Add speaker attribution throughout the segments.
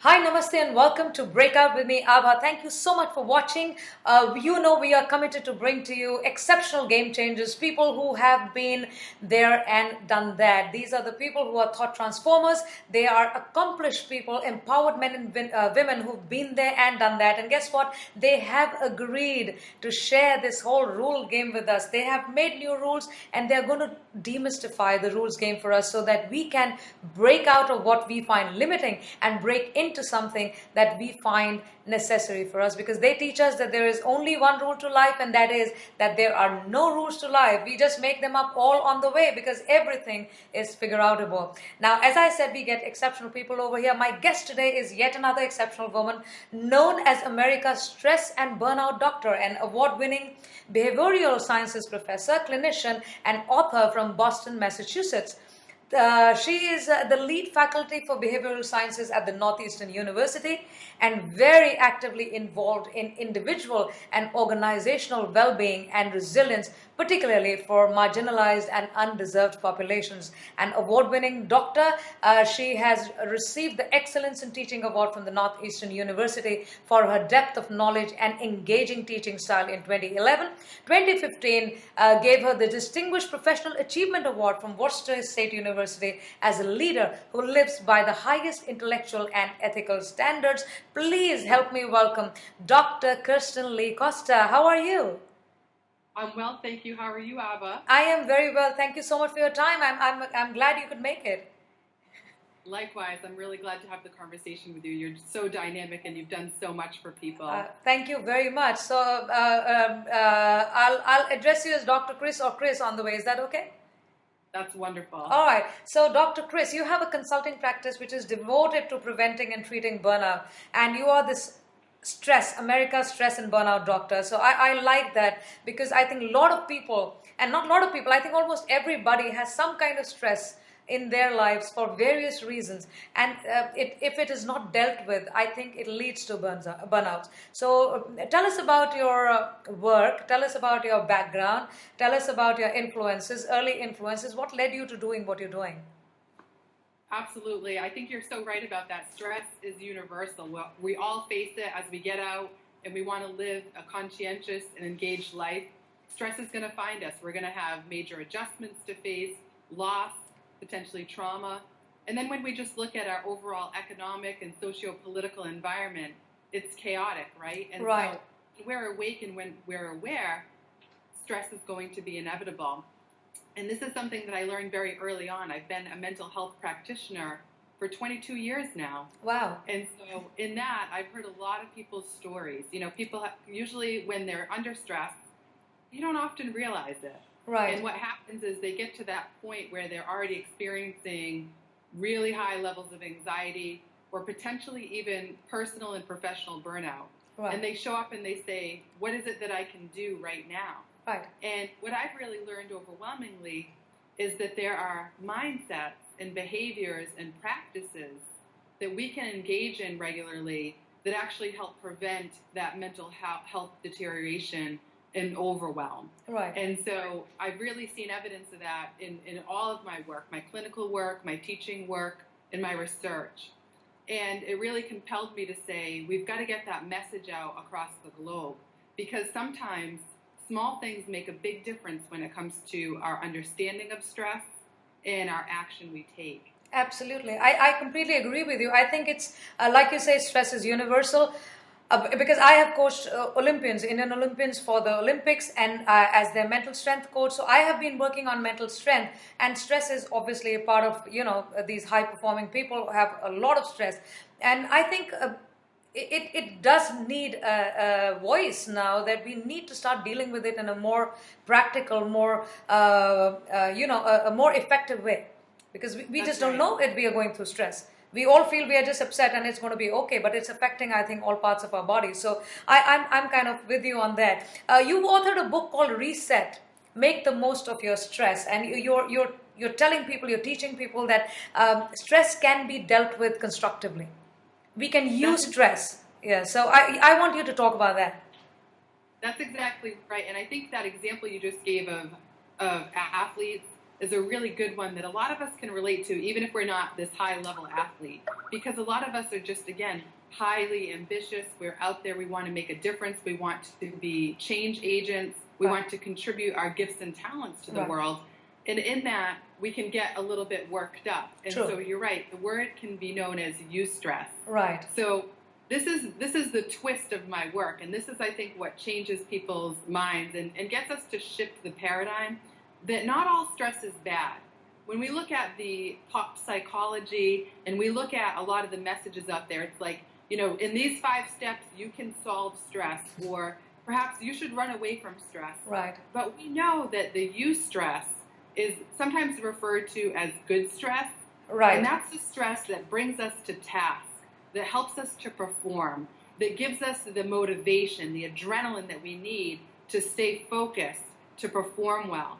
Speaker 1: Hi, Namaste, and welcome to Breakout with me, Abha. Thank you so much for watching. We are committed to bring to you exceptional game changers, people who have been there and done that. These are the people who are thought transformers. They are accomplished people, empowered men and women who've been there and done that. And guess what? They have agreed to share this whole rule game with us. They have made new rules and they're going to demystify the rules game for us so that we can break out of what we find limiting and break into something that we find necessary for us, because they teach us that there is only one rule to life, and that is that there are no rules to life. We just make them up all on the way because everything is figure outable. Now, as I said, we get exceptional people over here. My guest today is yet another exceptional woman, known as America's stress and burnout doctor, an award-winning behavioral sciences professor, clinician, and author from Boston, Massachusetts. She is the lead faculty for behavioral sciences at the Northeastern University and very actively involved in individual and organizational well-being and resilience, particularly for marginalized and undeserved populations. An award-winning doctor, she has received the Excellence in Teaching Award from the Northeastern University for her depth of knowledge and engaging teaching style in 2011. 2015 gave her the Distinguished Professional Achievement Award from Worcester State University as a leader who lives by the highest intellectual and ethical standards. Please help me welcome Dr. Kristen Lee Costa. How are you?
Speaker 2: I'm well, thank you. How are you, Abha?
Speaker 1: I am very well. Thank you so much for your time. I'm glad you could make it.
Speaker 2: Likewise, I'm really glad to have the conversation with you. You're so dynamic and you've done so much for people.
Speaker 1: Thank you very much. So I'll address you as Dr. Chris or Chris on the way. Is that okay?
Speaker 2: That's wonderful.
Speaker 1: All right. So, Dr. Chris, you have a consulting practice which is devoted to preventing and treating burnout, and you are this America's stress and burnout doctor. So I like that, because I think a lot of people, and not a lot of people, I think almost everybody has some kind of stress in their lives for various reasons, and if it is not dealt with, I think it leads to burnouts. So tell us about your work, tell us about your background, tell us about your influences, early influences. What led you to doing what you're doing?
Speaker 2: Absolutely. I think you're so right about that. Stress is universal. We all face it as we get out and we want to live a conscientious and engaged life. Stress is going to find us. We're going to have major adjustments to face, loss, potentially trauma. And then when we just look at our overall economic and socio-political environment, it's chaotic, right? And
Speaker 1: right.
Speaker 2: So when we're awake and when we're aware, stress is going to be inevitable. And this is something that I learned very early on. I've been a mental health practitioner for 22 years now.
Speaker 1: Wow.
Speaker 2: And so in that, I've heard a lot of people's stories. You know, people usually when they're under stress, you don't often realize it.
Speaker 1: Right.
Speaker 2: And what happens is they get to that point where they're already experiencing really high levels of anxiety or potentially even personal and professional burnout.
Speaker 1: Right.
Speaker 2: And they show up and they say, what is it that I can do right now?
Speaker 1: Right.
Speaker 2: And what I've really learned overwhelmingly is that there are mindsets and behaviors and practices that we can engage in regularly that actually help prevent that mental health deterioration and overwhelm.
Speaker 1: Right.
Speaker 2: And so I've really seen evidence of that in all of my work, my clinical work, my teaching work, and my research. And it really compelled me to say, we've got to get that message out across the globe, because sometimes small things make a big difference when it comes to our understanding of stress and our action we take.
Speaker 1: Absolutely. I completely agree with you. I think it's, like you say, stress is universal. Because I have coached Olympians, Indian Olympians for the Olympics, and as their mental strength coach. So I have been working on mental strength, and stress is obviously a part of, these high performing people have a lot of stress. And I think it does need a voice now, that we need to start dealing with it in a more practical, more a more effective way, because we
Speaker 2: That's
Speaker 1: just don't
Speaker 2: right.
Speaker 1: know it. We are going through stress. We all feel we are just upset and it's going to be okay, but it's affecting, I think, all parts of our body. So I'm kind of with you on that. You've authored a book called Reset. Make the most of your stress, and you're telling people, you're teaching people that stress can be dealt with constructively. We can use
Speaker 2: That's
Speaker 1: stress. Yeah. So I want you to talk about that.
Speaker 2: That's exactly right. And I think that example you just gave of athletes is a really good one that a lot of us can relate to, even if we're not this high level athlete. Because a lot of us are just, again, highly ambitious. We're out there. We want to make a difference. We want to be change agents. We
Speaker 1: Right.
Speaker 2: want to contribute our gifts and talents to the
Speaker 1: Right.
Speaker 2: world. And in that, we can get a little bit worked up. And
Speaker 1: True.
Speaker 2: so you're right. The word can be known as eustress.
Speaker 1: Right.
Speaker 2: So this is the twist of my work, and this is, I think, what changes people's minds and gets us to shift the paradigm that not all stress is bad. When we look at the pop psychology and we look at a lot of the messages out there, it's like, in these 5 steps you can solve stress, or perhaps you should run away from stress.
Speaker 1: Right.
Speaker 2: But we know that the eustress is sometimes referred to as good stress.
Speaker 1: Right.
Speaker 2: And that's the stress that brings us to task, that helps us to perform, that gives us the motivation, the adrenaline that we need to stay focused, to perform well.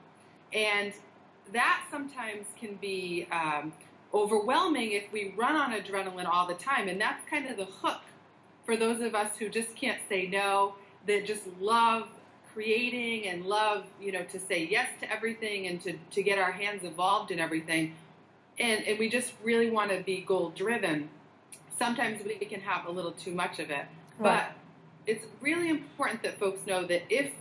Speaker 2: And that sometimes can be overwhelming if we run on adrenaline all the time. And that's kind of the hook for those of us who just can't say no, that just love creating and love, to say yes to everything and to get our hands involved in everything. And we just really want to be goal driven. Sometimes we can have a little too much of it.
Speaker 1: Right.
Speaker 2: But it's really important that folks know that if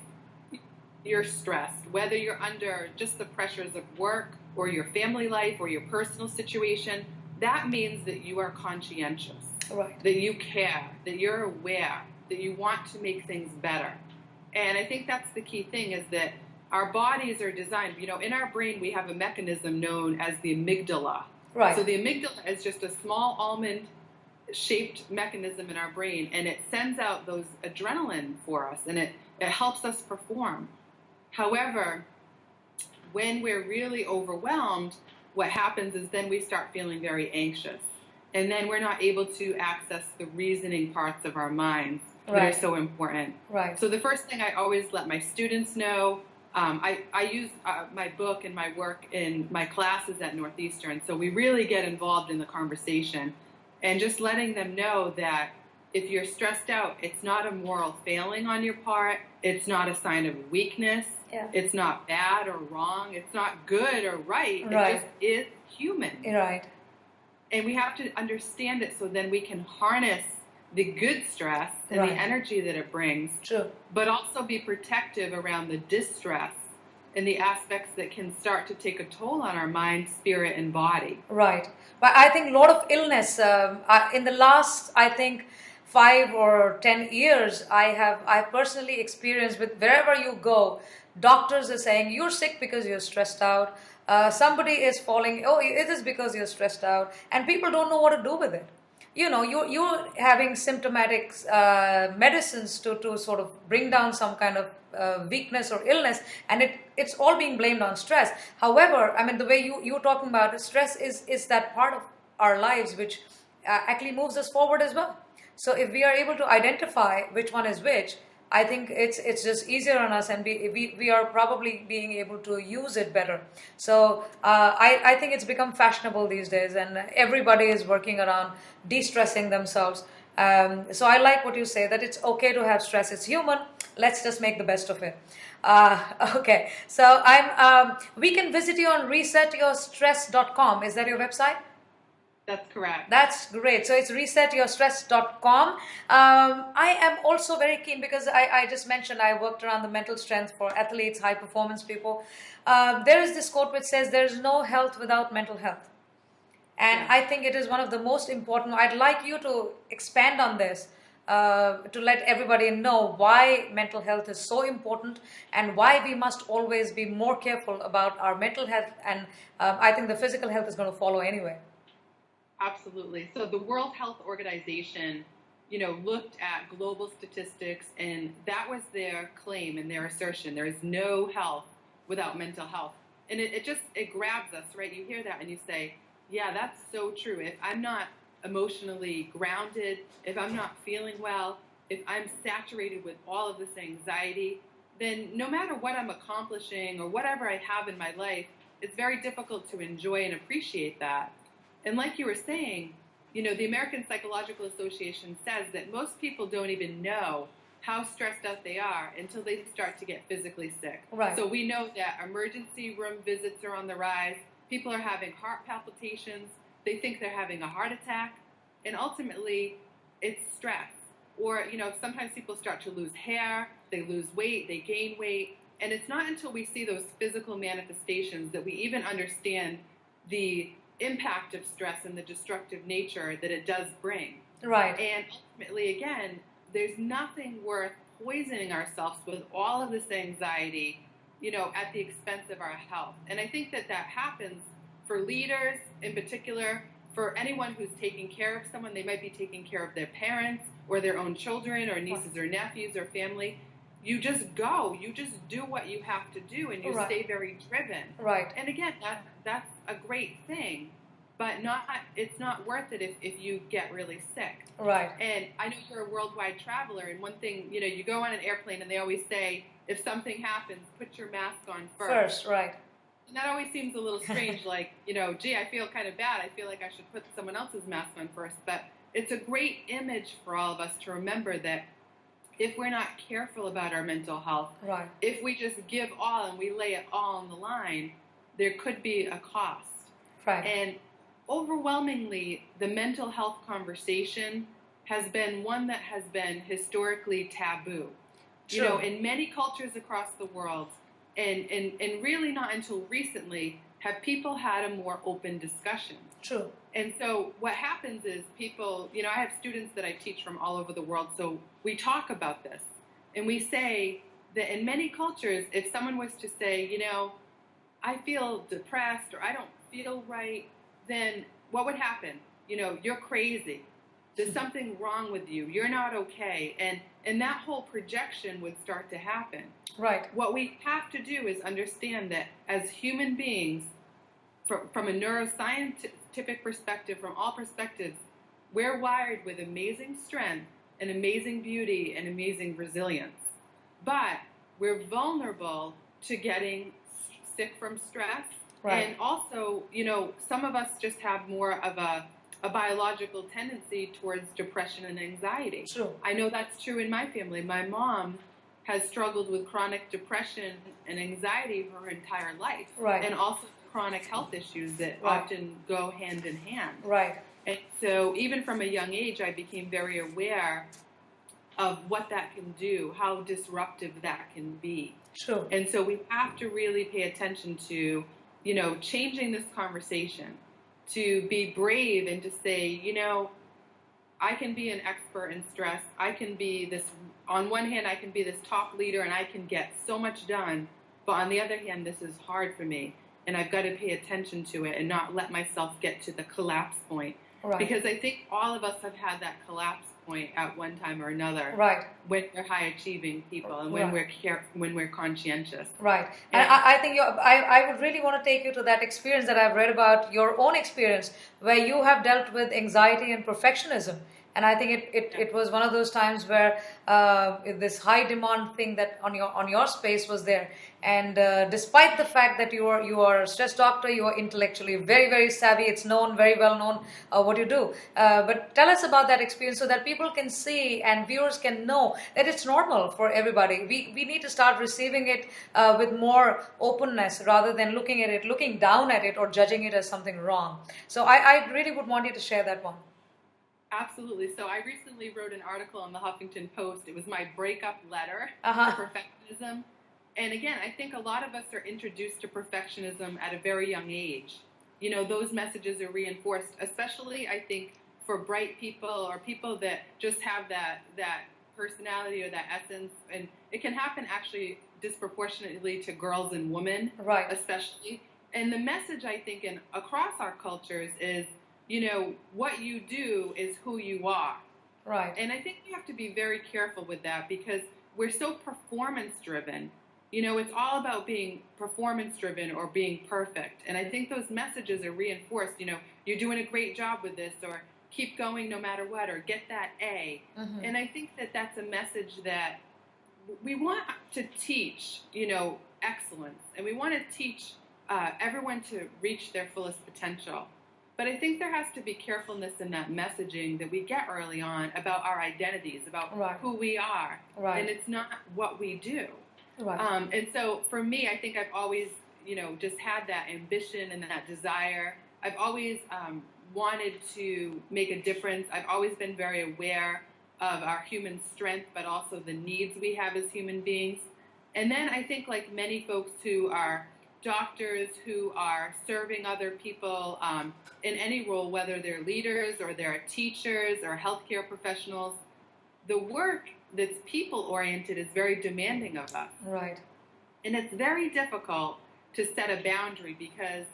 Speaker 2: you're stressed, whether you're under just the pressures of work or your family life or your personal situation, that means that you are conscientious,
Speaker 1: Right.
Speaker 2: that you care, that you're aware, that you want to make things better. And I think that's the key thing, is that our bodies are designed, in our brain we have a mechanism known as the amygdala.
Speaker 1: Right.
Speaker 2: So the amygdala is just a small almond shaped mechanism in our brain, and it sends out those adrenaline for us, and it helps us perform. However, when we're really overwhelmed, what happens is then we start feeling very anxious, and then we're not able to access the reasoning parts of our minds that
Speaker 1: Right.
Speaker 2: are so important.
Speaker 1: Right.
Speaker 2: So the first thing I always let my students know, I use my book and my work in my classes at Northeastern, so we really get involved in the conversation, and just letting them know that if you're stressed out, it's not a moral failing on your part, it's not a sign of weakness,
Speaker 1: Yeah.
Speaker 2: it's not bad or wrong, it's not good or right,
Speaker 1: Right.
Speaker 2: it just is human.
Speaker 1: Right.
Speaker 2: And we have to understand it so then we can harness the good stress and
Speaker 1: Right.
Speaker 2: the energy that it brings,
Speaker 1: True.
Speaker 2: but also be protective around the distress and the aspects that can start to take a toll on our mind, spirit, and body.
Speaker 1: Right. But I think a lot of illness in the last, I think, 5 or 10 years, I personally experienced, with wherever you go, doctors are saying you're sick because you're stressed out. Somebody is falling. Oh, it is because you're stressed out, and people don't know what to do with it. You're having symptomatic medicines to sort of bring down some kind of weakness or illness, and it's all being blamed on stress. However, I mean, the way you're talking about it, stress is that part of our lives which actually moves us forward as well. So if we are able to identify which one is which, I think it's just easier on us, and we are probably being able to use it better. So I think it's become fashionable these days, and everybody is working around de-stressing themselves. So I like what you say, that it's okay to have stress. It's human. Let's just make the best of it. Okay. So we can visit you on resetyourstress.com. Is that your website?
Speaker 2: That's correct.
Speaker 1: That's great. So it's resetyourstress.com. I am also very keen, because I just mentioned I worked around the mental strength for athletes, high performance people. There is this quote which says there is no health without mental health. And
Speaker 2: Yeah.
Speaker 1: I think it is one of the most important. I'd like you to expand on this, to let everybody know why mental health is so important, and why we must always be more careful about our mental health. And I think the physical health is going to follow anyway.
Speaker 2: Absolutely. So the World Health Organization looked at global statistics, and that was their claim and their assertion. There is no health without mental health. And it grabs us, right? You hear that and you say, yeah, that's so true. If I'm not emotionally grounded, if I'm not feeling well, if I'm saturated with all of this anxiety, then no matter what I'm accomplishing or whatever I have in my life, it's very difficult to enjoy and appreciate that. And like you were saying, the American Psychological Association says that most people don't even know how stressed out they are until they start to get physically sick.
Speaker 1: Right.
Speaker 2: So we know that emergency room visits are on the rise. People are having heart palpitations. They think they're having a heart attack. And ultimately, it's stress. Or, sometimes people start to lose hair, they lose weight, they gain weight. And it's not until we see those physical manifestations that we even understand the impact of stress and the destructive nature that it does bring.
Speaker 1: Right.
Speaker 2: And ultimately, again, there's nothing worth poisoning ourselves with all of this anxiety, at the expense of our health. And I think that happens for leaders in particular, for anyone who's taking care of someone. They might be taking care of their parents or their own children or nieces or nephews or family. You just do what you have to do, and you stay very driven.
Speaker 1: Right.
Speaker 2: And again, that's a great thing, but it's not worth it if you get really sick.
Speaker 1: Right.
Speaker 2: And I know you're a worldwide traveler, and one thing, you go on an airplane and they always say, if something happens, put your mask on first.
Speaker 1: Right.
Speaker 2: And that always seems a little strange, like, gee, I feel kind of bad. I feel like I should put someone else's mask on first. But it's a great image for all of us to remember that if we're not careful about our mental health,
Speaker 1: right,
Speaker 2: if we just give all and we lay it all on the line, there could be a cost.
Speaker 1: Right.
Speaker 2: And overwhelmingly, the mental health conversation has been one that has been historically taboo.
Speaker 1: True.
Speaker 2: In many cultures across the world, and really not until recently have people had a more open discussion.
Speaker 1: True.
Speaker 2: And so what happens is people, I have students that I teach from all over the world, so we talk about this. And we say that in many cultures, if someone was to say, I feel depressed or I don't feel right, then what would happen? You're crazy. There's something wrong with you. You're not okay. And that whole projection would start to happen.
Speaker 1: Right.
Speaker 2: What we have to do is understand that as human beings, from a neuroscientific perspective, from all perspectives, we're wired with amazing strength and amazing beauty and amazing resilience. But we're vulnerable to getting sick from stress.
Speaker 1: Right.
Speaker 2: And also, some of us just have more of a biological tendency towards depression and anxiety.
Speaker 1: True.
Speaker 2: I know that's true in my family. My mom has struggled with chronic depression and anxiety her entire life.
Speaker 1: Right.
Speaker 2: And also chronic health issues that
Speaker 1: right.
Speaker 2: often go hand in hand.
Speaker 1: Right.
Speaker 2: And so even from a young age, I became very aware of what that can do, how disruptive that can be.
Speaker 1: True.
Speaker 2: And so we have to really pay attention to, changing this conversation, to be brave and to say, I can be an expert in stress. I can be this, on one hand, I can be this top leader and I can get so much done. But on the other hand, this is hard for me. And I've got to pay attention to it and not let myself get to the collapse point.
Speaker 1: Right.
Speaker 2: Because I think all of us have had that collapse point at one time or another.
Speaker 1: Right.
Speaker 2: When we're high achieving people and when when we're conscientious.
Speaker 1: Right. And I think I would really want to take you to that experience that I've read about, your own experience, where you have dealt with anxiety and perfectionism. And I think it was one of those times where this high demand thing that on your space was there. And despite the fact that you are a stress doctor, you are intellectually very, very savvy. It's very well known what you do. But tell us about that experience so that people can see and viewers can know that it's normal for everybody. We need to start receiving it with more openness rather than looking down at it or judging it as something wrong. So I really would want you to share that one.
Speaker 2: Absolutely. So I recently wrote an article in the Huffington Post. It was my breakup letter to perfectionism. And again, I think a lot of us are introduced to perfectionism at a very young age. Those messages are reinforced, especially I think for bright people or people that just have that personality or that essence. And it can happen actually disproportionately to girls and women,
Speaker 1: right,
Speaker 2: especially. And the message I think across our cultures is, what you do is who you are.
Speaker 1: Right.
Speaker 2: And I think we have to be very careful with that because we're so performance driven. It's all about being performance driven or being perfect. And I think those messages are reinforced. You're doing a great job with this, or keep going no matter what, or get that A. And I think that that's a message that we want to teach, excellence. And we want to teach everyone to reach their fullest potential. But I think there has to be carefulness in that messaging that we get early on about our identities, about
Speaker 1: Right.
Speaker 2: who we are.
Speaker 1: Right.
Speaker 2: And it's not what we do.
Speaker 1: Right.
Speaker 2: And so for me, I think I've always, just had that ambition and that desire. I've always wanted to make a difference. I've always been very aware of our human strength, but also the needs we have as human beings. And then I think, like many folks who are doctors, who are serving other people in any role, whether they're leaders or they're teachers or healthcare professionals, the work that's people-oriented is very demanding of us.
Speaker 1: Right.
Speaker 2: And it's very difficult to set a boundary because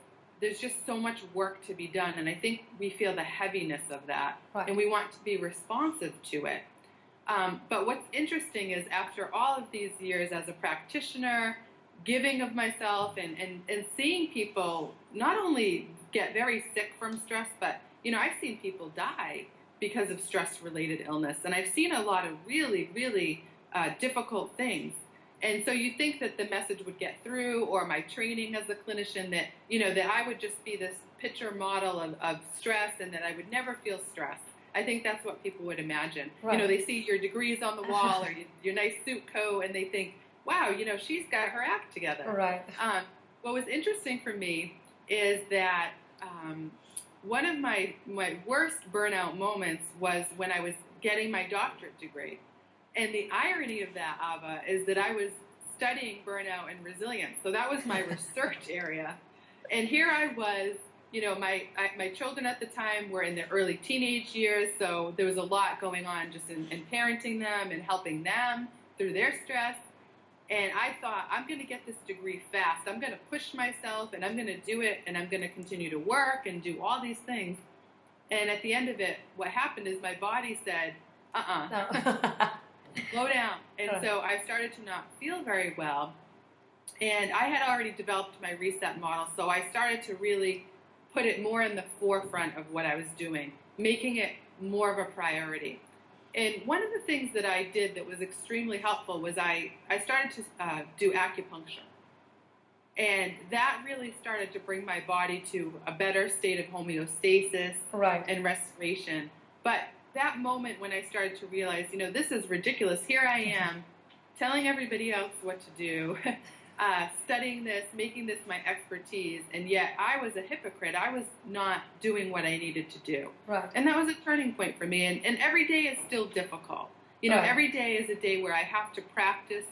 Speaker 2: there's just so much work to be done. And I think we feel the heaviness of that.
Speaker 1: Right.
Speaker 2: And we want to be responsive to it. But what's interesting is after all of these years as a practitioner, giving of myself and seeing people not only get very sick from stress, but, I've seen people die because of stress-related illness. And I've seen a lot of really, really difficult things. And so you think that the message would get through, or my training as a clinician, that, that I would just be this picture model of stress and that I would never feel stress. I think that's what people would imagine.
Speaker 1: Right.
Speaker 2: They see your degrees on the wall or your nice suit coat and they think, wow, she's got her act together.
Speaker 1: Right.
Speaker 2: What was interesting for me is that one of my worst burnout moments was when I was getting my doctorate degree. And the irony of that, Abha, is that I was studying burnout and resilience. So that was my research area. And here I was, my children at the time were in their early teenage years. So there was a lot going on just in parenting them and helping them through their stress. And I thought, I'm going to get this degree fast. I'm going to push myself and I'm going to do it. And I'm going to continue to work and do all these things. And at the end of it, what happened is my body said,
Speaker 1: No.
Speaker 2: slow down. And so I started to not feel very well. And I had already developed my reset model. So I started to really put it more in the forefront of what I was doing, making it more of a priority. And one of the things that I did that was extremely helpful was I started to do acupuncture. And that really started to bring my body to a better state of homeostasis
Speaker 1: Right.
Speaker 2: and restoration. But that moment when I started to realize, this is ridiculous. Here I am telling everybody else what to do, studying this, making this my expertise, and yet I was a hypocrite. I was not doing what I needed to do.
Speaker 1: Right.
Speaker 2: And that was a turning point for me. And every day is still difficult.
Speaker 1: Right.
Speaker 2: Every day is a day where I have to practice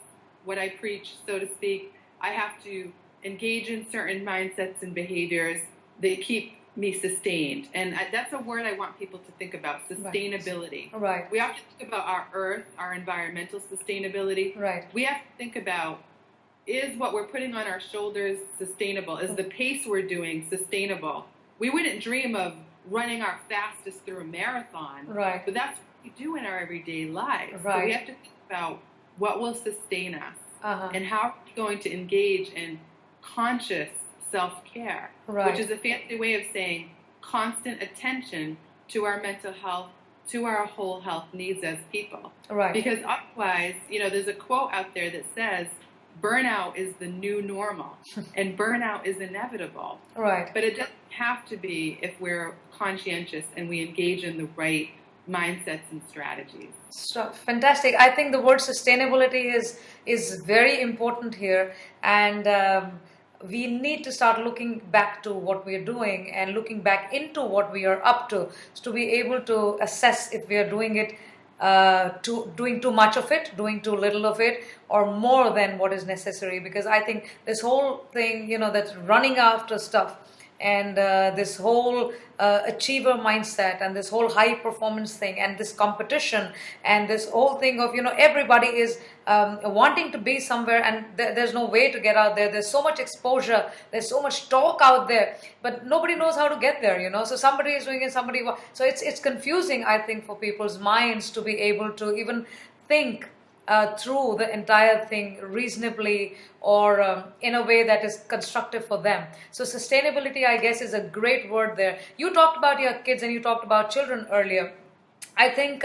Speaker 2: what I preach, so to speak. I have to engage in certain mindsets and behaviors that keep me sustained. And that's a word I want people to think about, sustainability.
Speaker 1: Right.
Speaker 2: We have to think about our earth, our environmental sustainability.
Speaker 1: Right.
Speaker 2: We have to think about, is what we're putting on our shoulders sustainable? Is the pace we're doing sustainable? We wouldn't dream of running our fastest through a marathon.
Speaker 1: Right.
Speaker 2: But that's what we do in our everyday lives.
Speaker 1: Right.
Speaker 2: So we have to think about what will sustain us
Speaker 1: Uh-huh.
Speaker 2: and how are we going to engage in conscious self-care,
Speaker 1: Right.
Speaker 2: which is a fancy way of saying constant attention to our mental health, to our whole health needs as people.
Speaker 1: Right.
Speaker 2: Because otherwise, there's a quote out there that says, burnout is the new normal, and burnout is inevitable.
Speaker 1: Right.
Speaker 2: But it doesn't have to be if we're conscientious and we engage in the right mindsets and strategies.
Speaker 1: So, fantastic. I think the word sustainability is very important here, and we need to start looking back to what we are doing and looking back into what we are up to be able to assess if we are doing it, doing too much of it, doing too little of it, or more than what is necessary. Because I think this whole thing, that's running after stuff, and this whole achiever mindset, and this whole high performance thing, and this competition, and this whole thing of, everybody is wanting to be somewhere, and there's no way to get out there. There's so much exposure, there's so much talk out there, but nobody knows how to get there, so somebody is doing it, so it's confusing, I think, for people's minds to be able to even think through the entire thing reasonably, or in a way that is constructive for them. So sustainability, I guess, is a great word there. You talked about your kids and you talked about children earlier. I think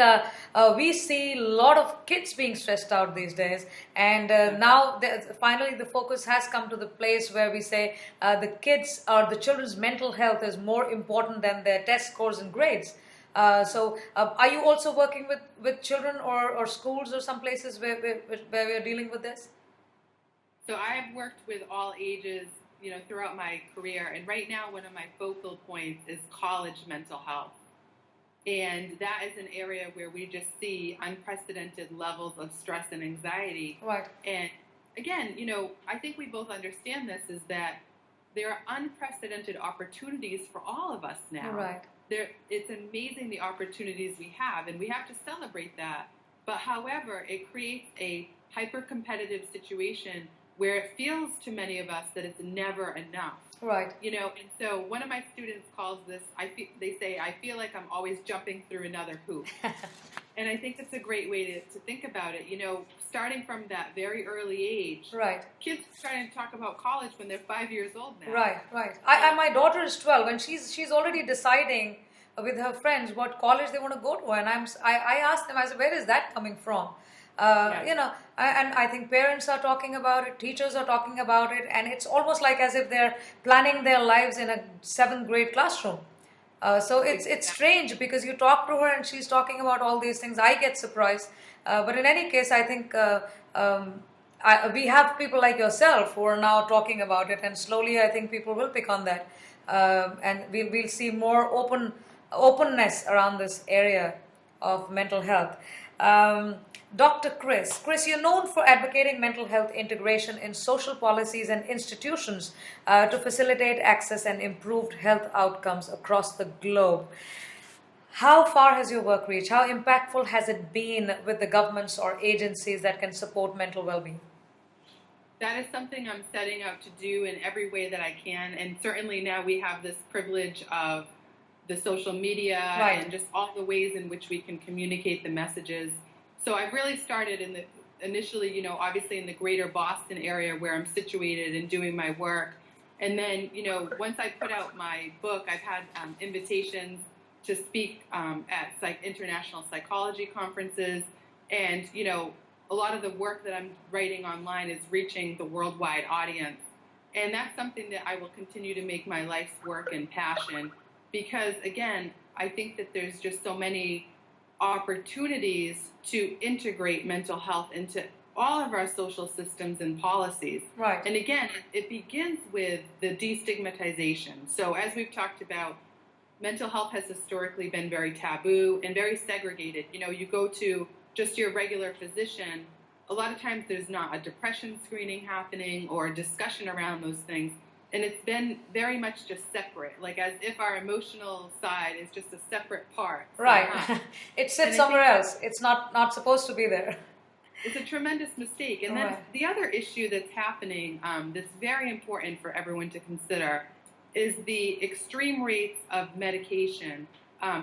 Speaker 1: we see a lot of kids being stressed out these days, and now finally the focus has come to the place where we say the kids or the children's mental health is more important than their test scores and grades. Are you also working with children or schools or some places where we're dealing with this?
Speaker 2: So I've worked with all ages, throughout my career, and right now one of my focal points is college mental health. And that is an area where we just see unprecedented levels of stress and anxiety.
Speaker 1: Right.
Speaker 2: And again, I think we both understand this, is that there are unprecedented opportunities for all of us now.
Speaker 1: Right.
Speaker 2: It's amazing the opportunities we have, and we have to celebrate that. But however, it creates a hyper-competitive situation where it feels to many of us that it's never enough.
Speaker 1: Right.
Speaker 2: And so one of my students calls this, they say, I feel like I'm always jumping through another hoop. And I think it's a great way to think about it. Starting from that very early age.
Speaker 1: Right.
Speaker 2: Kids are starting to talk about college when they're 5 years old now.
Speaker 1: Right. My daughter is 12, and she's already deciding with her friends what college they want to go to. And I asked them, I said, where is that coming from? And I think parents are talking about it, teachers are talking about it, and it's almost like as if they're planning their lives in a 7th grade classroom. So it's strange, because you talk to her and she's talking about all these things. I get surprised. But in any case, I think we have people like yourself who are now talking about it, and slowly I think people will pick on that. And we'll see more openness around this area of mental health. Dr. Chris, you're known for advocating mental health integration in social policies and institutions to facilitate access and improved health outcomes across the globe. How far has your work reached? How impactful has it been with the governments or agencies that can support mental well-being?
Speaker 2: That is something I'm setting out to do in every way that I can. And certainly now we have this privilege of the social media, right, and just all the ways in which we can communicate the messages. So I've really started initially, obviously in the greater Boston area where I'm situated and doing my work. And then, once I put out my book, I've had invitations to speak at international psychology conferences. And, a lot of the work that I'm writing online is reaching the worldwide audience. And that's something that I will continue to make my life's work and passion. Because, again, I think that there's just so many opportunities to integrate mental health into all of our social systems and policies.
Speaker 1: Right.
Speaker 2: And again, it begins with the destigmatization. So as we've talked about, mental health has historically been very taboo and very segregated. You go to just your regular physician, a lot of times there's not a depression screening happening or a discussion around those things. And it's been very much just separate, like as if our emotional side is just a separate part.
Speaker 1: Right. It sits somewhere else. It's not supposed to be there.
Speaker 2: It's a tremendous mistake. And then the other issue that's happening that's very important for everyone to consider is the extreme rates of medication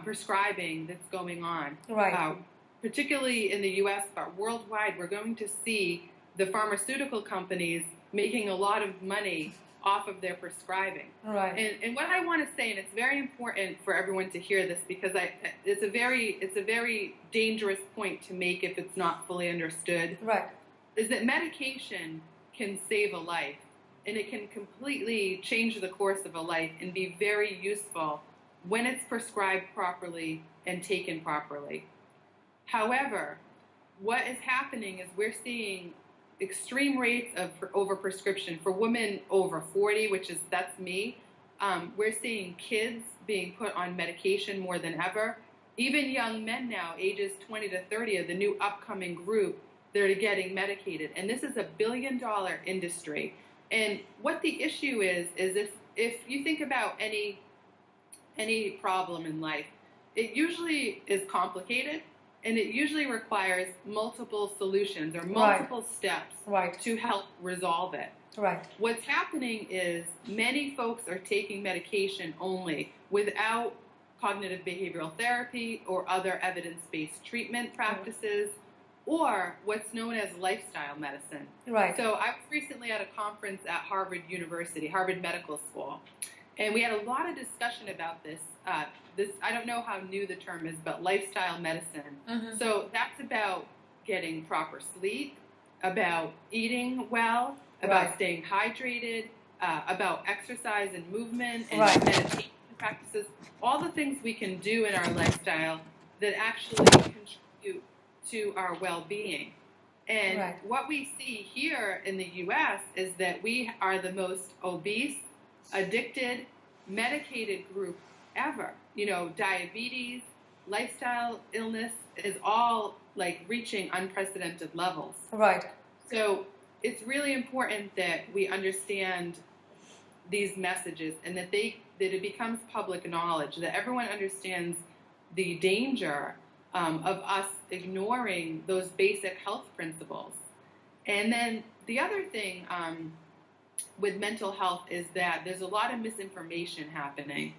Speaker 2: prescribing that's going on.
Speaker 1: Right.
Speaker 2: Particularly in the U.S., but worldwide, we're going to see the pharmaceutical companies making a lot of money off of their prescribing.
Speaker 1: Right.
Speaker 2: And what I want to say, and it's very important for everyone to hear this, because it's a very dangerous point to make if it's not fully understood.
Speaker 1: Right.
Speaker 2: Is that medication can save a life, and it can completely change the course of a life and be very useful when it's prescribed properly and taken properly. However, what is happening is we're seeing extreme rates of overprescription for women over 40, that's me. We're seeing kids being put on medication more than ever. Even young men now, ages 20 to 30, are the new upcoming group that are getting medicated. And this is a $1 billion industry. And what the issue is if you think about any problem in life, it usually is complicated and it usually requires multiple solutions or multiple steps to help resolve it.
Speaker 1: Right.
Speaker 2: What's happening is many folks are taking medication only without cognitive behavioral therapy or other evidence-based treatment practices or what's known as lifestyle medicine.
Speaker 1: Right.
Speaker 2: So I was recently at a conference at Harvard University, Harvard Medical School, and we had a lot of discussion about this. I don't know how new the term is, but lifestyle medicine. So that's about getting proper sleep, about eating well, about staying hydrated, about exercise and movement and meditation practices, all the things we can do in our lifestyle that actually contribute to our well-being. And what we see here in the U.S. is that we are the most obese, addicted, medicated group ever. You know, diabetes, lifestyle illness is all like reaching unprecedented levels.
Speaker 1: Right.
Speaker 2: So it's really important that we understand these messages and that it becomes public knowledge, that everyone understands the danger of us ignoring those basic health principles. And then the other thing with mental health is that there's a lot of misinformation happening.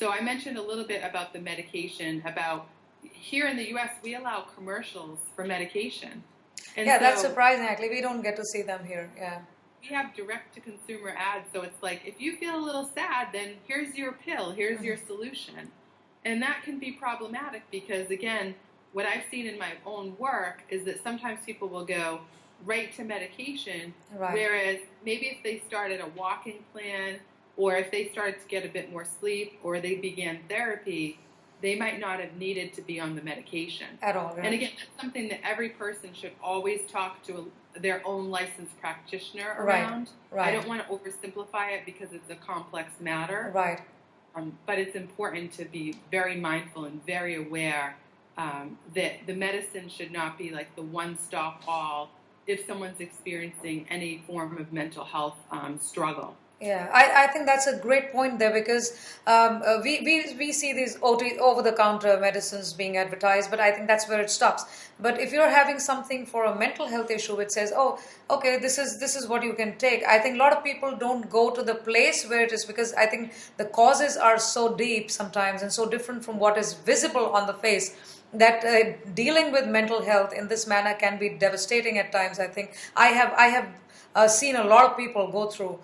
Speaker 2: So I mentioned a little bit about the medication, about here in the U.S. we allow commercials for medication. And
Speaker 1: yeah, that's surprising actually. We don't get to see them here. Yeah.
Speaker 2: We have direct-to-consumer ads, so it's like, if you feel a little sad, then here's your pill, here's your solution. And that can be problematic because, again, what I've seen in my own work is that sometimes people will go right to medication, whereas maybe if they started a walking plan or if they started to get a bit more sleep or they began therapy, they might not have needed to be on the medication.
Speaker 1: At all, right?
Speaker 2: And again, that's something that every person should always talk to their own licensed practitioner around. I don't want to oversimplify it because it's a complex matter.
Speaker 1: Right.
Speaker 2: But it's important to be very mindful and very aware that the medicine should not be like the one-stop all if someone's experiencing any form of mental health struggle.
Speaker 1: Yeah, I think that's a great point there because we see these over-the-counter medicines being advertised, but I think that's where it stops. But if you're having something for a mental health issue, it says, oh, okay, this is what you can take. I think a lot of people don't go to the place where it is because I think the causes are so deep sometimes and so different from what is visible on the face that dealing with mental health in this manner can be devastating at times. I think I have seen a lot of people go through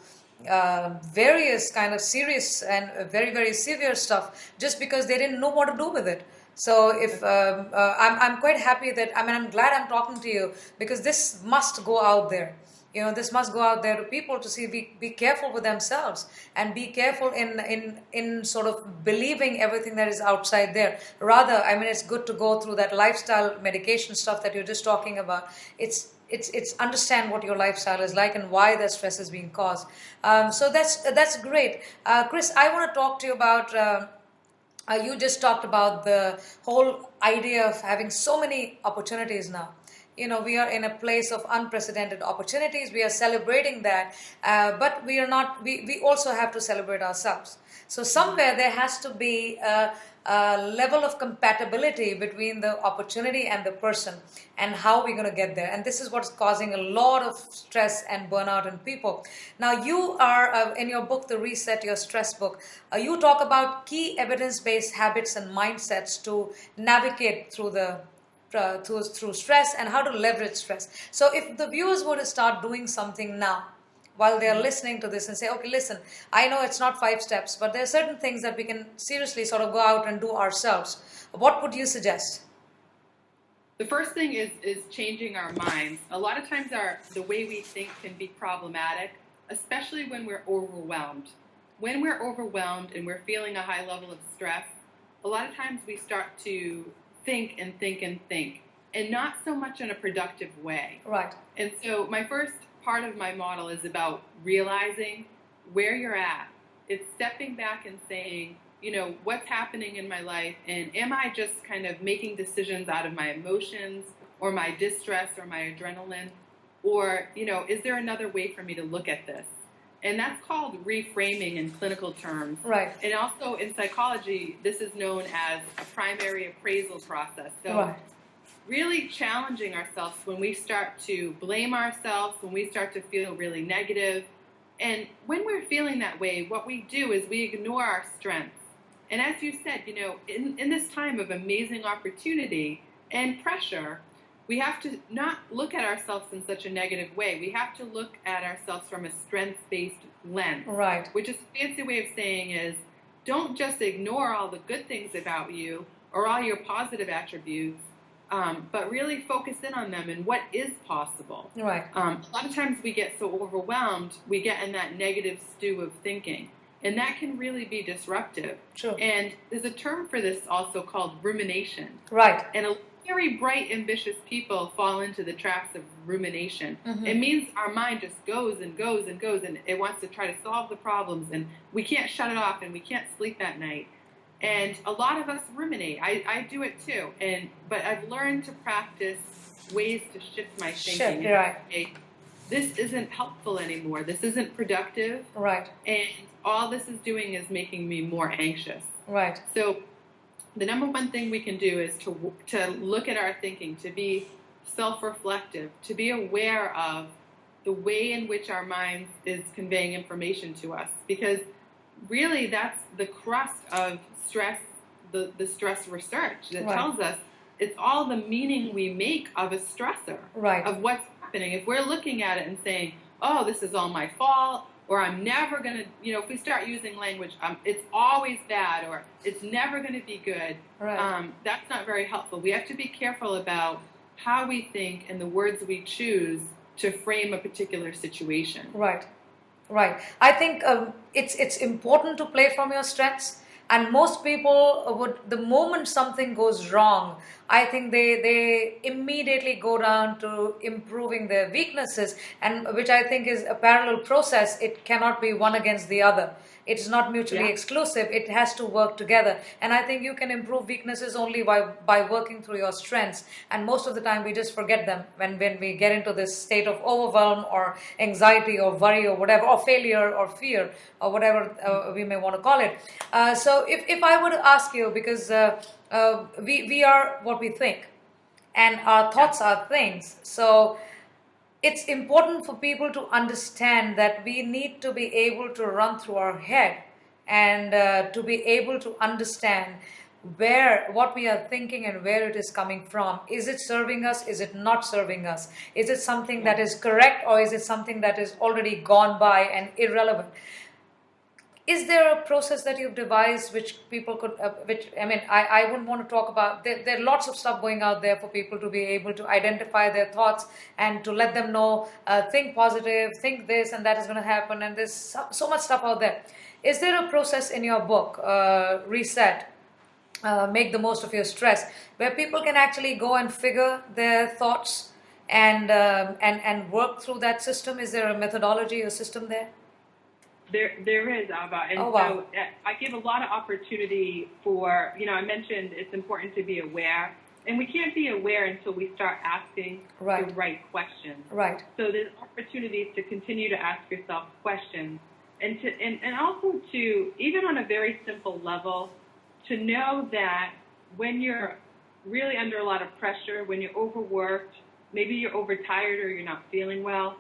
Speaker 1: various kind of serious and very, very severe stuff just because they didn't know what to do with it. So if I'm quite happy that, I mean, I'm glad I'm talking to you because this must go out there. You know, this must go out there to people to see, be careful with themselves and be careful in sort of believing everything that is outside there. Rather, I mean, it's good to go through that lifestyle medication stuff that you're just talking about. It's understand what your lifestyle is like and why that stress is being caused. So that's great. Chris, I want to talk to you about, you just talked about the whole idea of having so many opportunities now. You know, we are in a place of unprecedented opportunities. We are celebrating that, but we are not. We also have to celebrate ourselves. So somewhere there has to be a level of compatibility between the opportunity and the person, and how we're going to get there. And this is what's causing a lot of stress and burnout in people. Now, you are in your book, The Reset Your Stress book. You talk about key evidence-based habits and mindsets to navigate through through stress and how to leverage stress. So if the viewers were to start doing something now while they're listening to this and say, okay, listen, I know it's not 5 steps, but there are certain things that we can seriously sort of go out and do ourselves. What would you suggest?
Speaker 2: The first thing is changing our minds. A lot of times the way we think can be problematic, especially when we're overwhelmed. When we're overwhelmed and we're feeling a high level of stress, a lot of times we start to think and think and think, and not so much in a productive way.
Speaker 1: Right.
Speaker 2: And so my first part of my model is about realizing where you're at. It's stepping back and saying, you know, what's happening in my life, and am I just kind of making decisions out of my emotions or my distress or my adrenaline, or, you know, is there another way for me to look at this? And that's called reframing in clinical terms.
Speaker 1: Right.
Speaker 2: And also in psychology, this is known as a primary appraisal process. So
Speaker 1: Right.
Speaker 2: really challenging ourselves when we start to blame ourselves, when we start to feel really negative. And when we're feeling that way, what we do is we ignore our strengths. And as you said, in this time of amazing opportunity and pressure, we have to not look at ourselves in such a negative way. We have to look at ourselves from a strengths-based lens.
Speaker 1: Right.
Speaker 2: Which is a fancy way of saying is, don't just ignore all the good things about you or all your positive attributes, but really focus in on them and what is possible.
Speaker 1: Right.
Speaker 2: A lot of times we get so overwhelmed, we get in that negative stew of thinking. And that can really be disruptive.
Speaker 1: True.
Speaker 2: And there's a term for this also called rumination.
Speaker 1: Right.
Speaker 2: And very bright, ambitious people fall into the traps of rumination.
Speaker 1: Mm-hmm.
Speaker 2: It means our mind just goes and goes and goes, and it wants to try to solve the problems, and we can't shut it off, and we can't sleep at night. And a lot of us ruminate. I do it too. But I've learned to practice ways to shift my thinking.
Speaker 1: Right.
Speaker 2: Okay, this isn't helpful anymore. This isn't productive.
Speaker 1: Right.
Speaker 2: And all this is doing is making me more anxious.
Speaker 1: Right.
Speaker 2: So the number one thing we can do is to look at our thinking, to be self-reflective, to be aware of the way in which our mind is conveying information to us. Because really that's the crust of stress, the stress research that
Speaker 1: Right.
Speaker 2: tells us it's all the meaning we make of a stressor,
Speaker 1: Right.
Speaker 2: of what's happening. If we're looking at it and saying, oh, this is all my fault, or I'm never going to, if we start using language, it's always bad, or it's never going to be good,
Speaker 1: Right.
Speaker 2: that's not very helpful. We have to be careful about how we think and the words we choose to frame a particular situation.
Speaker 1: Right. Right. I think it's important to play from your strengths. And most people the moment something goes wrong, I think they immediately go down to improving their weaknesses, and which I think is a parallel process. It cannot be one against the other. It's not mutually exclusive. It has to work together. And I think you can improve weaknesses only by working through your strengths. And most of the time we just forget them when we get into this state of overwhelm or anxiety or worry or whatever, or failure or fear or whatever we may want to call it. So if I were to ask you, because we are what we think, and our thoughts are things. So it's important for people to understand that we need to be able to run through our head and to be able to understand what we are thinking and where it is coming from. Is it serving us? Is it not serving us? Is it something that is correct, or is it something that is already gone by and irrelevant? Is there a process that you've devised which people could, I wouldn't want to talk about, there are lots of stuff going out there for people to be able to identify their thoughts and to let them know, think positive, think this and that is going to happen, and there's so much stuff out there. Is there a process in your book, Reset, Make the Most of Your Stress, where people can actually go and figure their thoughts and work through that system? Is there a methodology or system there?
Speaker 2: There is, Abha. And so I give a lot of opportunity for, I mentioned it's important to be aware. And we can't be aware until we start asking the right questions.
Speaker 1: Right.
Speaker 2: So there's opportunities to continue to ask yourself questions. And also to, even on a very simple level, to know that when you're really under a lot of pressure, when you're overworked, maybe you're overtired or you're not feeling well,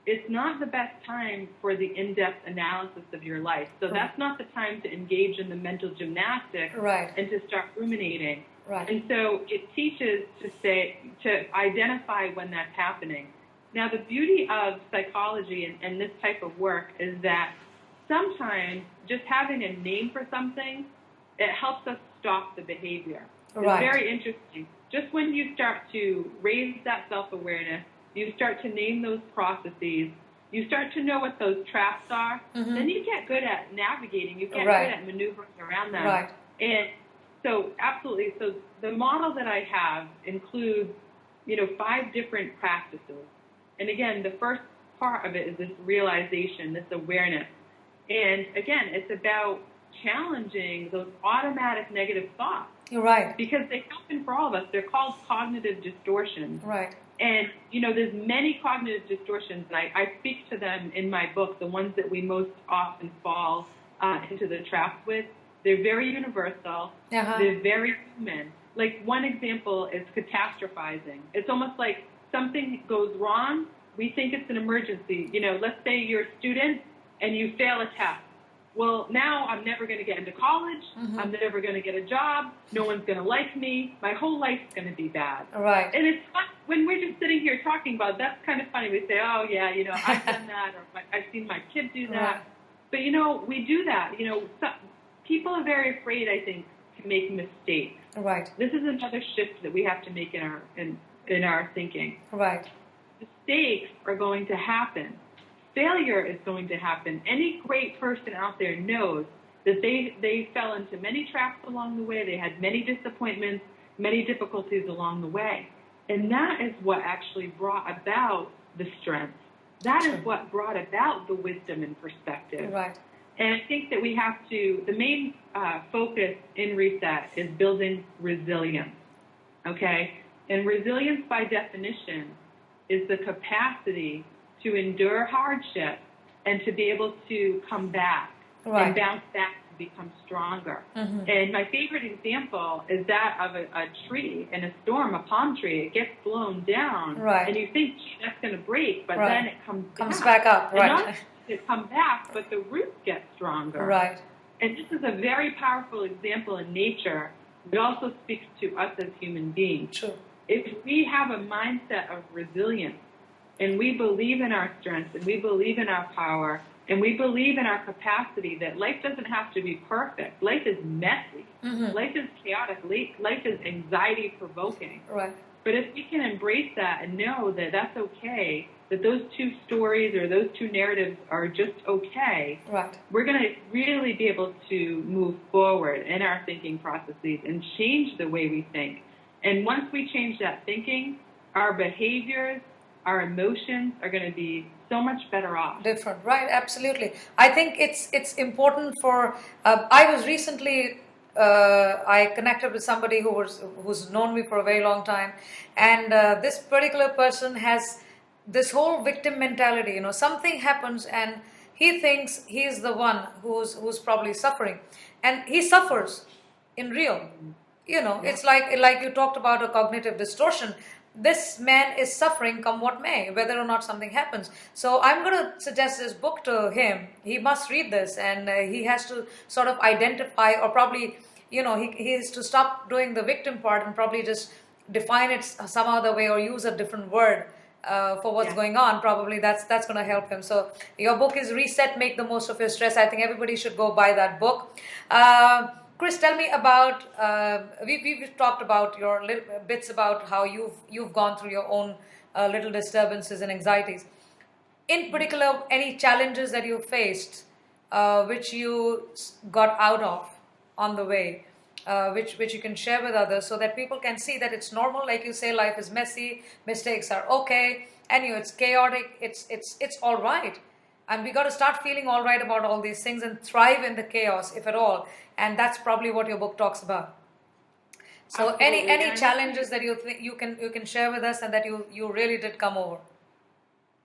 Speaker 2: it's not the best time for the in-depth analysis of your life. So that's not the time to engage in the mental gymnastics and to start ruminating.
Speaker 1: Right.
Speaker 2: And so it teaches to identify when that's happening. Now, the beauty of psychology and this type of work is that sometimes just having a name for something, it helps us stop the behavior. It's very interesting. Just when you start to raise that self-awareness, you start to name those processes, you start to know what those traps are, then you get good at navigating, you get good at maneuvering around them.
Speaker 1: Right.
Speaker 2: And so, absolutely, so the model that I have includes, 5 different practices. And again, the first part of it is this realization, this awareness. And again, it's about challenging those automatic negative thoughts.
Speaker 1: You're right.
Speaker 2: Because they happen for all of us. They're called cognitive distortions.
Speaker 1: Right.
Speaker 2: And, there's many cognitive distortions, and I speak to them in my book, the ones that we most often fall into the traps with. They're very universal. They're very human. Like, one example is catastrophizing. It's almost like something goes wrong. We think it's an emergency. Let's say you're a student and you fail a test. Well, now I'm never going to get into college. I'm never going to get a job. No one's going to like me. My whole life's going to be bad.
Speaker 1: Right.
Speaker 2: And it's fun when we're just sitting here talking about it, that's kind of funny. We say, oh, yeah, I've done that, or I've seen my kid do that. Right. But, we do that. People are very afraid, I think, to make mistakes.
Speaker 1: Right.
Speaker 2: This is another shift that we have to make in our thinking.
Speaker 1: Right.
Speaker 2: Mistakes are going to happen. Failure is going to happen. Any great person out there knows that they fell into many traps along the way. They had many disappointments, many difficulties along the way. And that is what actually brought about the strength. That is what brought about the wisdom and perspective.
Speaker 1: Right.
Speaker 2: And I think that we have to, the main focus in Reset is building resilience, okay? And resilience, by definition, is the capacity to endure hardship and to be able to come back and bounce back and become stronger. And my favorite example is that of a tree in a storm, a palm tree. It gets blown down, and you think that's going to break, but then it comes
Speaker 1: back up.
Speaker 2: Right. And not only does it come back, but the roots get stronger.
Speaker 1: Right.
Speaker 2: And this is a very powerful example in nature. It also speaks to us as human beings.
Speaker 1: True.
Speaker 2: If we have a mindset of resilience, and we believe in our strength, and we believe in our power, and we believe in our capacity that life doesn't have to be perfect. Life is messy. Life is chaotic. Life is anxiety-provoking.
Speaker 1: Right.
Speaker 2: But if we can embrace that and know that that's okay, that those two stories or those two narratives are just okay, we're going to really be able to move forward in our thinking processes and change the way we think. And once we change that thinking, our behaviors, our emotions are going to be so much better off.
Speaker 1: Different, right? Absolutely. I think it's important for. I was recently. I connected with somebody who's known me for a very long time, and this particular person has this whole victim mentality. Something happens, and he thinks he's the one who's probably suffering, and he suffers in real. It's like you talked about a cognitive distortion. This man is suffering come what may, whether or not something happens. So I'm going to suggest this book to him. He must read this, and he has to sort of identify, or probably, he has to stop doing the victim part and probably just define it some other way or use a different word for what's going on. Probably that's going to help him. So your book is Reset, Make the Most of Your Stress. I think everybody should go buy that book. Chris, tell me about, we've talked about your little bits about how you've gone through your own little disturbances and anxieties. In particular, any challenges that you faced, which you got out of on the way, which you can share with others so that people can see that it's normal. Like you say, life is messy, mistakes are okay, and it's chaotic, it's all right. And we got to start feeling all right about all these things and thrive in the chaos, if at all. And that's probably what your book talks about. So, any challenges that you think you can share with us and that you really did come over?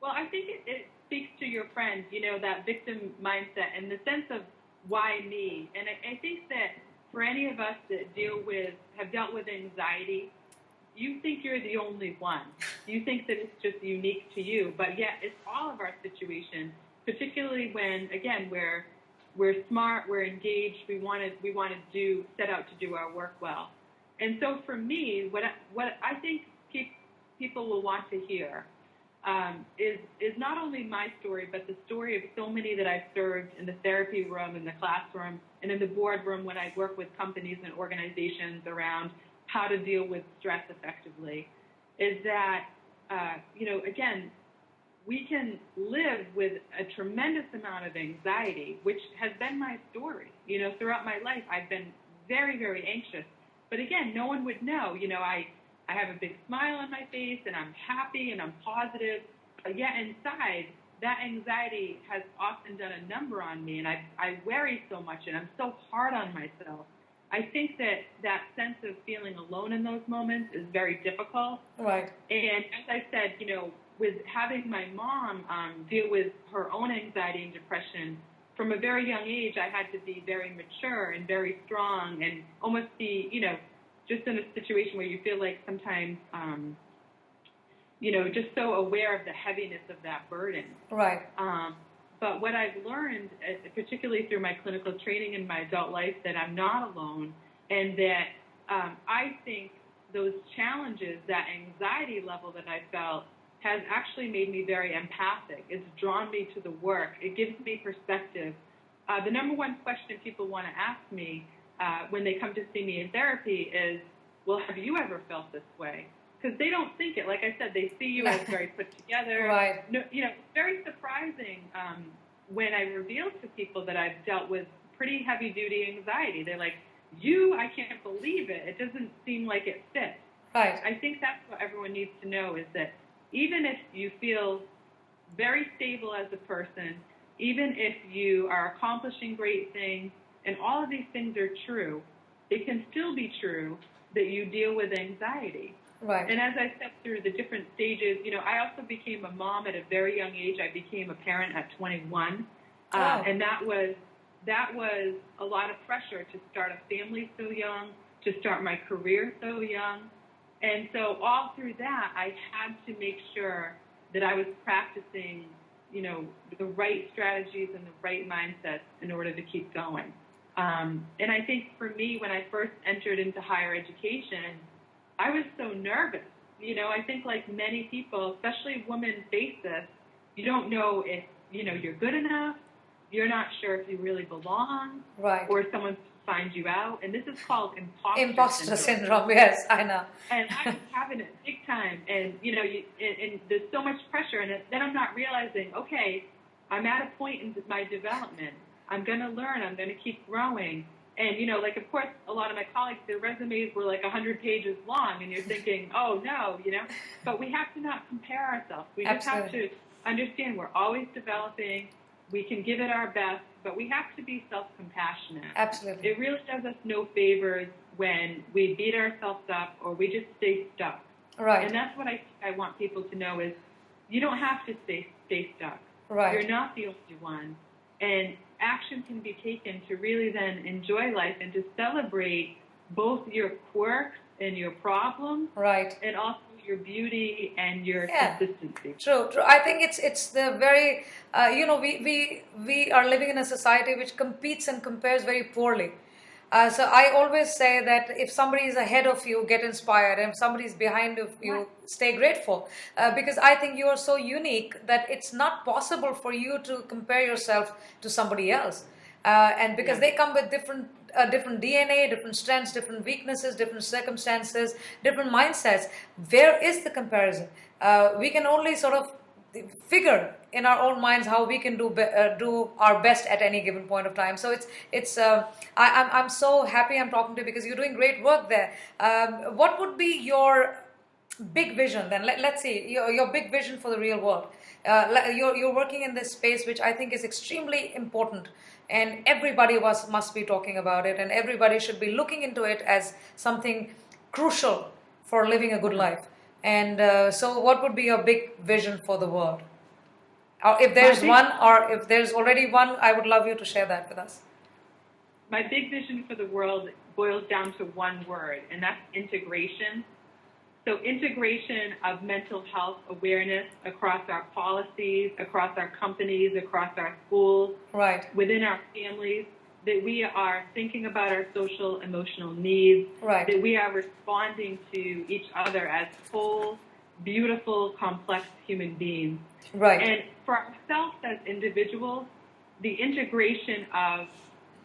Speaker 2: Well, I think it speaks to your friend, that victim mindset and the sense of why me. And I think that for any of us that have dealt with anxiety, you think you're the only one. You think that it's just unique to you, but yet it's all of our situation. Particularly when, again, we're smart, we're engaged, we want to set out to do our work well. And so for me, what I think people will want to hear is not only my story, but the story of so many that I've served in the therapy room, in the classroom, and in the boardroom when I work with companies and organizations around how to deal with stress effectively, is that, again, we can live with a tremendous amount of anxiety, which has been my story. Throughout my life, I've been very, very anxious. But again, no one would know. I have a big smile on my face, and I'm happy, and I'm positive. But yet inside, that anxiety has often done a number on me, and I worry so much, and I'm so hard on myself. I think that that sense of feeling alone in those moments is very difficult.
Speaker 1: Right.
Speaker 2: And as I said, with having my mom deal with her own anxiety and depression, from a very young age, I had to be very mature and very strong and almost be, just in a situation where you feel like sometimes, just so aware of the heaviness of that burden.
Speaker 1: Right.
Speaker 2: But what I've learned, particularly through my clinical training in my adult life, that I'm not alone, and that I think those challenges, that anxiety level that I felt, has actually made me very empathic. It's drawn me to the work. It gives me perspective. The number one question people want to ask me when they come to see me in therapy is, well, have you ever felt this way? Because they don't think it. Like I said, they see you as very put together.
Speaker 1: Right.
Speaker 2: No, it's very surprising when I reveal to people that I've dealt with pretty heavy-duty anxiety. They're like, I can't believe it. It doesn't seem like it fits.
Speaker 1: Right.
Speaker 2: I think that's what everyone needs to know, is that even if you feel very stable as a person, even if you are accomplishing great things, and all of these things are true, it can still be true that you deal with anxiety.
Speaker 1: Right.
Speaker 2: And as I stepped through the different stages, I also became a mom at a very young age. I became a parent at 21. And that was a lot of pressure to start a family so young, to start my career so young. And so all through that, I had to make sure that I was practicing, the right strategies and the right mindsets in order to keep going. And I think for me, when I first entered into higher education, I was so nervous. I think like many people, especially women, face this. You don't know if, you're good enough. You're not sure if you really belong.
Speaker 1: Right.
Speaker 2: Or someone finds you out. And this is called
Speaker 1: imposter syndrome. Yes, I know.
Speaker 2: And I was having it big time. And, and there's so much pressure. And then I'm not realizing, okay, I'm at a point in my development. I'm going to learn. I'm going to keep growing. And, of course, a lot of my colleagues, their resumes were like 100 pages long, and you're thinking, oh, no, But we have to not compare ourselves. We just have to understand we're always developing. We can give it our best, but we have to be self-compassionate.
Speaker 1: Absolutely.
Speaker 2: It really does us no favors when we beat ourselves up or we just stay stuck.
Speaker 1: Right.
Speaker 2: And that's what I want people to know is you don't have to stay stuck.
Speaker 1: Right.
Speaker 2: You're not the only one. And action can be taken to really then enjoy life and to celebrate both your quirks and your problems,
Speaker 1: right,
Speaker 2: and also your beauty and your consistency.
Speaker 1: True. I think it's the very we are living in a society which competes and compares very poorly. So I always say that if somebody is ahead of you, get inspired, and if somebody is behind of you, stay grateful, because I think you are so unique that it's not possible for you to compare yourself to somebody else, and because they come with different DNA, different strengths, different weaknesses, different circumstances, different mindsets. Where is the comparison? We can only sort of figure in our own minds how we can do our best at any given point of time. So I'm so happy I'm talking to you because you're doing great work there. What would be your big vision then? Let's see your big vision for the real world. You're working in this space which I think is extremely important, and everybody must be talking about it, and everybody should be looking into it as something crucial for living a good life. And so what would be your big vision for the world? Or if there's one, or if there's already one, I would love you to share that with us.
Speaker 2: My big vision for the world boils down to one word, and that's integration. So integration of mental health awareness across our policies, across our companies, across our schools, within our families, that we are thinking about our social, emotional needs, that we are responding to each other as whole, beautiful, complex human beings. And for ourselves as individuals, the integration of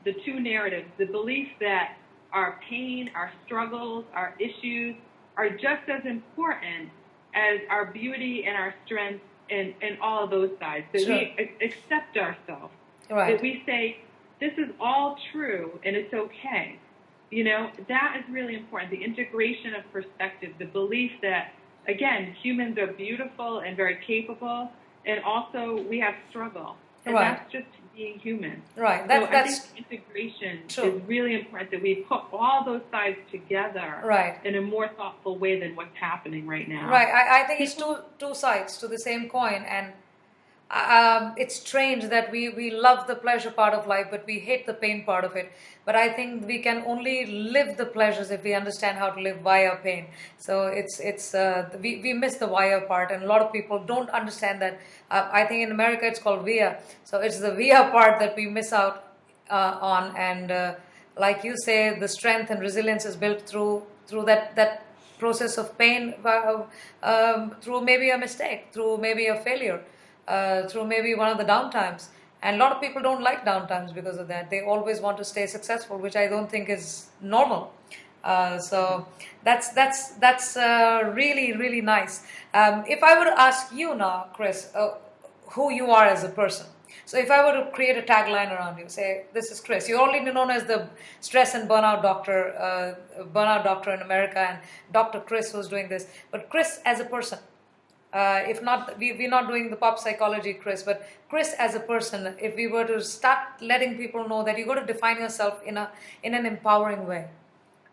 Speaker 2: the two narratives, the belief that our pain, our struggles, our issues are just as important as our beauty and our strengths and all of those sides. That we accept ourselves. That we say, this is all true and it's okay. That is really important. The integration of perspective, the belief that, again, humans are beautiful and very capable, and also we have struggle. And
Speaker 1: Right.
Speaker 2: that's just being human.
Speaker 1: Right.
Speaker 2: So I
Speaker 1: That's
Speaker 2: think integration
Speaker 1: true.
Speaker 2: is really important, that we put all those sides together
Speaker 1: Right.
Speaker 2: in a more thoughtful way than what's happening right now.
Speaker 1: Right. I think it's two sides to the same coin, and it's strange that we love the pleasure part of life, but we hate the pain part of it. But I think we can only live the pleasures if we understand how to live via pain. So we miss the via part, and a lot of people don't understand that. I think in America it's called via. So it's the via part that we miss out on, and like you say, the strength and resilience is built through that process of pain, through maybe a mistake, through maybe a failure, through maybe one of the downtimes. And a lot of people don't like downtimes because of that. They always want to stay successful, which I don't think is normal. So that's really, really nice. If I were to ask you now, Chris, who you are as a person. So if I were to create a tagline around you, say, this is Chris. You're already known as the stress and burnout doctor in America, and Dr. Chris who's doing this. But Chris as a person, if not, we're not doing the pop psychology, Chris, but Chris as a person, if we were to start letting people know that you got to define yourself in an empowering way.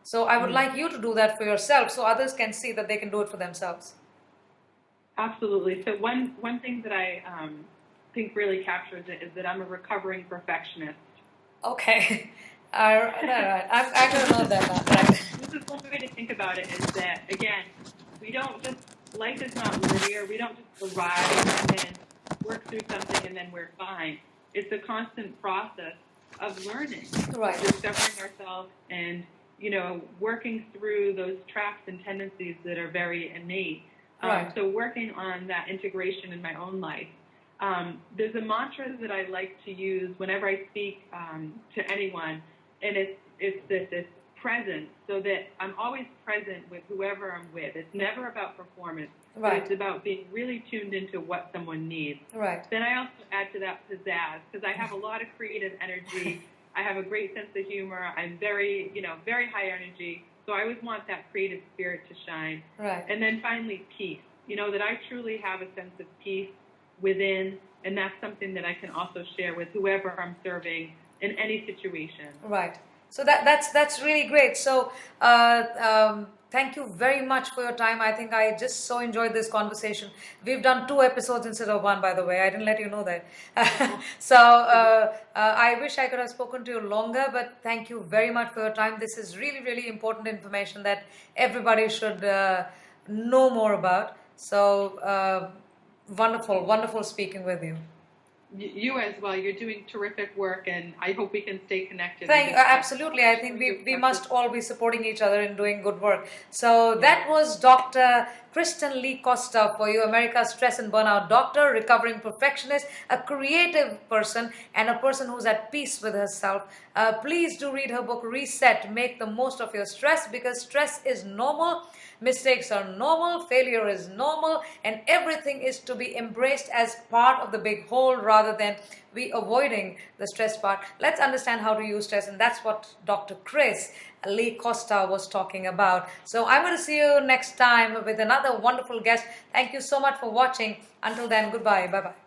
Speaker 1: So I would like you to do that for yourself, so others can see that they can do it for themselves.
Speaker 2: Absolutely. So one thing that I think really captures it is that I'm a recovering perfectionist.
Speaker 1: Okay. All right. I'm going to know that now. Right.
Speaker 2: This is one way to think about it, is that, again, life is not linear. We don't just arrive and work through something and then we're fine. It's a constant process of learning,
Speaker 1: Right.
Speaker 2: discovering ourselves, and working through those traps and tendencies that are very innate.
Speaker 1: Right.
Speaker 2: So working on that integration in my own life. There's a mantra that I like to use whenever I speak to anyone, and it's this presence, so that I'm always present with whoever I'm with. It's never about performance.
Speaker 1: Right.
Speaker 2: But it's about being really tuned into what someone needs.
Speaker 1: Right.
Speaker 2: Then I also add to that pizzazz, because I have a lot of creative energy. I have a great sense of humor. I'm very high energy. So I always want that creative spirit to shine.
Speaker 1: Right.
Speaker 2: And then finally, peace. That I truly have a sense of peace within, and that's something that I can also share with whoever I'm serving in any situation.
Speaker 1: Right. So that's really great. So thank you very much for your time. I think I just so enjoyed this conversation. We've done 2 episodes instead of 1, by the way. I didn't let you know that. So I wish I could have spoken to you longer, but thank you very much for your time. This is really, really important information that everybody should know more about. So wonderful, wonderful speaking with you.
Speaker 2: You as well. You're doing terrific work, and I hope we can stay connected.
Speaker 1: Absolutely. I think we must all be supporting each other in doing good work. So that was Dr. Kristen Lee Costa for you, America's stress and burnout doctor, recovering perfectionist, a creative person, and a person who's at peace with herself. Please do read her book, Reset. Make the most of your stress, because stress is normal. Mistakes are normal, failure is normal, and everything is to be embraced as part of the big whole rather than we avoiding the stress part. Let's understand how to use stress, and that's what Dr. Chris Lee Costa was talking about. So I'm going to see you next time with another wonderful guest. Thank you so much for watching. Until then, goodbye. Bye-bye.